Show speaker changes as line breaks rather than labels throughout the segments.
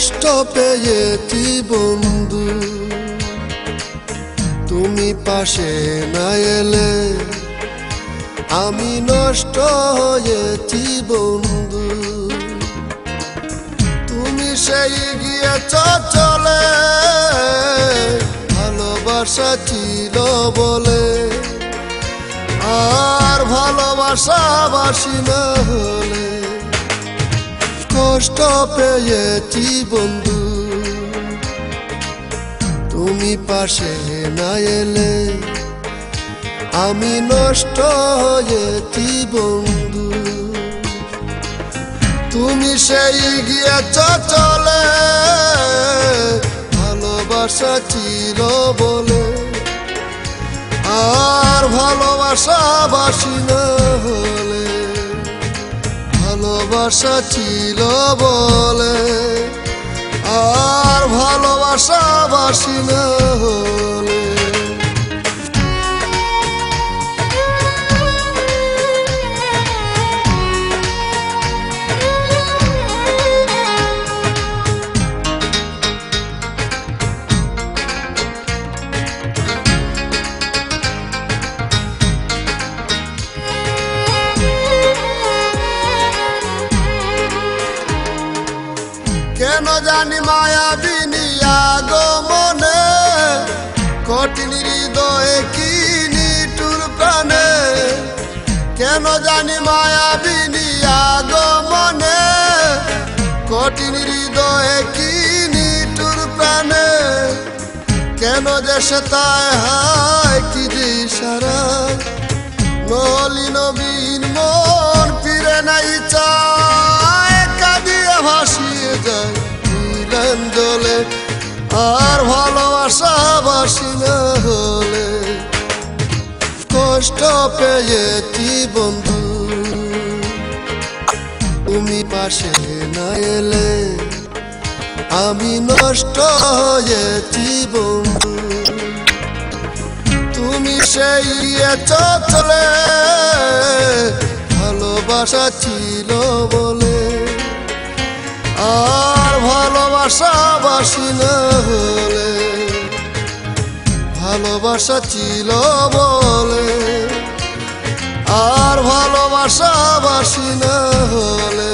কষ্ট পেয়েছি বন্ধু, তুমি পাশে না এলে আমি নষ্ট হয়েছি বন্ধু। তুমি সেই গিয়েছ চলে, ভালোবাসা ছিল বলে, আর ভালোবাসা বাসি না হলে কষ্ট পেয়েছি বন্ধু, তুমি পাশে না এলে আমি নষ্ট হয়েছি বন্ধু। তুমি সেই গিয়েছ চলে, ভালোবাসা ছিল বলে, আর ভালোবাসা বাসি না হলে, ভালোবাসা ছিল বলে, আর ভালোবাসা বাসি না হলে। কেন জানি মায়াবিনী আগমনে, কঠিন হৃদয়ে কি নিঠুর প্রাণে, কেন জানি মায়াবিনী আগমনে, কঠিন হৃদয়ে কি নিঠুর প্রাণে, কেন যে সে তাই হায় কি যে ইশারায়, নলি নবীন মন ফিরে নাই চায়, কাঁদিয়ে ভাসিয়ে যায় নীলাম জলে, আর ভালোবাসা বাসি না হলে কষ্ট পেয়েছি বন্ধু, তুমি পাশে না এলে আমি নষ্ট হয়েছি বন্ধু। তুমি সেই চলে, ভালোবাসা ছিল বলে, আর ভালোবাসা বাসি না হলে, ভালোবাসা ছিল বলে, আর ভালোবাসা বাসি না হলে।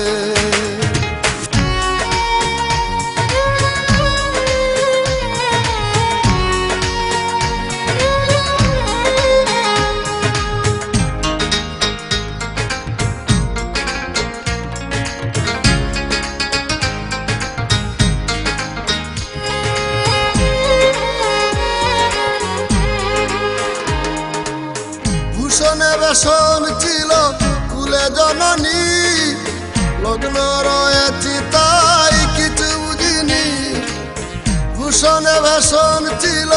ভূষণে বেশন ছিল কুলে জননী, লগ্ন রয়েছি তাই কিছু বুঝিনি, ভূষণে বেশন ছিল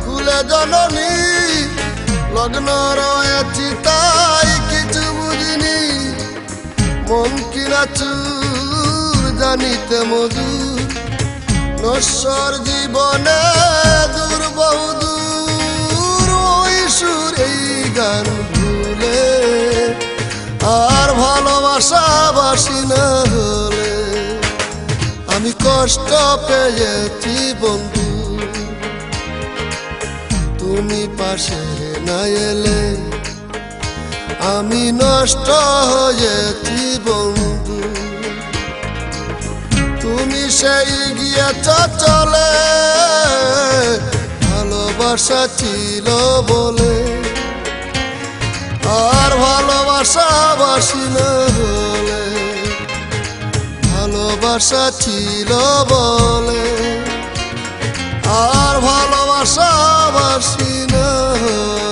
কুলে জননী, লগ্ন রয়েছি তাই কিছু বুঝিনি, মন কিনা চুর জানিতে মধুর, নশ্বর জীবনে দূর বহুদূর, ওই সুর এই গান ভুলে, আর ভালোবাসা বাসি না হলে আমি কষ্ট পেয়েছি বন্ধু, তুমি পাশে না এলে আমি নষ্ট হয়েছি বন্ধু। তুমি সেই গিয়েছ চলে, ভালোবাসা ছিল বলে, আর ভালোবাসা বাসি না হলে, ভালোবাসা ছিল বলে, আর ভালোবাসা বাসি না হলে।